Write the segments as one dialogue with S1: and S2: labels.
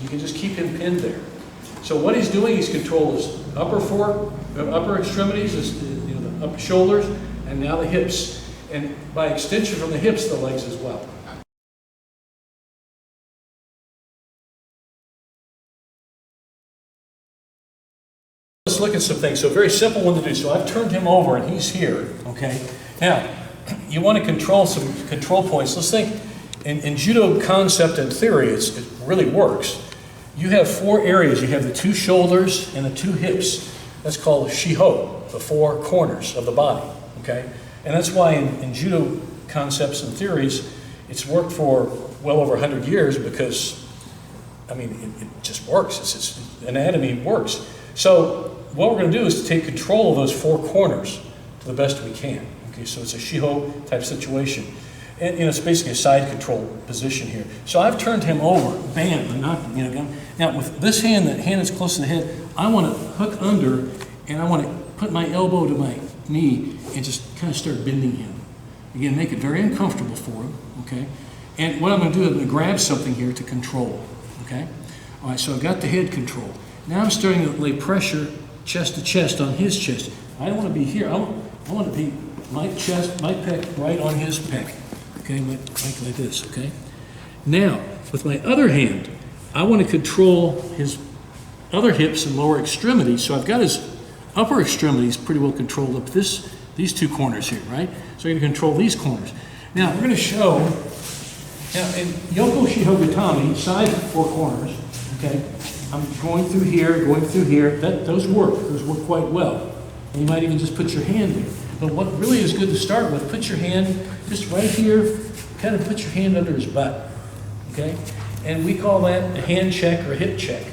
S1: You can just keep him pinned there. So what he's doing, he's controlling his upper extremities, the upper shoulders, and now the hips. And by extension from the hips, the legs as well. Let's look at some things. So very simple one to do. So I've turned him over and he's here, okay? Now, you want to control some control points. Let's think, in Judo concept and theory, it really works. You have 4 areas. You have the 2 shoulders and the 2 hips. That's called Shiho, the 4 corners of the body, okay? And that's why in Judo concepts and theories, it's worked for well over 100 years because, I mean, it just works. It's anatomy works. So what we're going to do is to take control of those 4 corners to the best we can. Okay, so it's a Shiho type situation. And it's basically a side control position here. So I've turned him over, bam, and knocked him, Now with this hand, the hand that's close to the head, I want to hook under and I want to put my elbow to my knee and just kind of start bending him. Again, make it very uncomfortable for him, okay? And what I'm going to do is I'm going to grab something here to control, okay? All right, so I've got the head control. Now I'm starting to lay pressure chest to chest on his chest. I don't want to be here. I want to be my chest, my pec right on his pec. Okay, like this, okay? Now, with my other hand, I want to control his other hips and lower extremities. So I've got his upper extremities pretty well controlled up these 2 corners here, right? So I'm going to control these corners. Now, we're going to show, now in Yoko Shiho Gatami, side 4 corners, okay? I'm going through here, those work quite well. And you might even just put your hand there. But what really is good to start with, put your hand just right here, kind of put your hand under his butt, okay? And we call that a hand check or a hip check.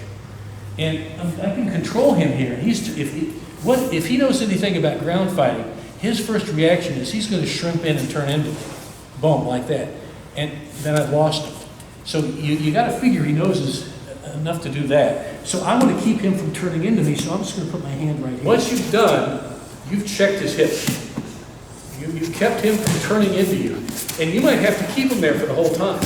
S1: And I can control him here. If he knows anything about ground fighting, his first reaction is he's going to shrimp in and turn into me. Boom, like that. And then I've lost him. So you got to figure he knows enough to do that. So I want to keep him from turning into me, so I'm just going to put my hand right here. Once you've done, you've checked his hips. You've kept him from turning into you. And you might have to keep him there for the whole time.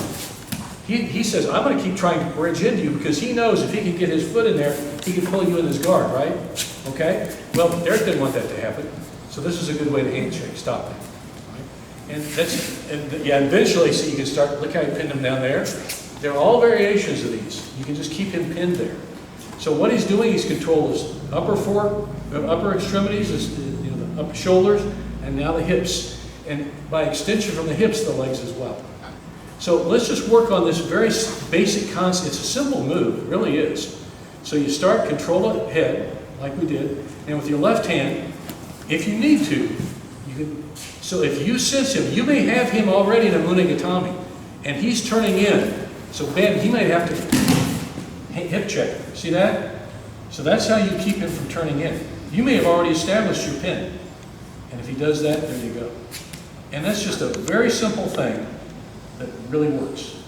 S1: He says, I'm going to keep trying to bridge into you because he knows if he can get his foot in there, he can pull you in his guard, right? Okay? Well, Derek didn't want that to happen. So this is a good way to hand check. Stop that. Right? And eventually, so you can start, look how you pinned him down there. There are all variations of these. You can just keep him pinned there. So what he's doing, he's controlling his upper extremities, the upper shoulders, and now the hips. And by extension from the hips, the legs as well. So let's just work on this very basic concept. It's a simple move, it really is. So you start, control the head, like we did, and with your left hand, if you need to, you can. So if you sense him, you may have him already in a monogatami, and he's turning in. So bam, he might have to hip check. See that? So that's how you keep him from turning in. You may have already established your pin. And if he does that, there you go. And that's just a very simple thing that really works.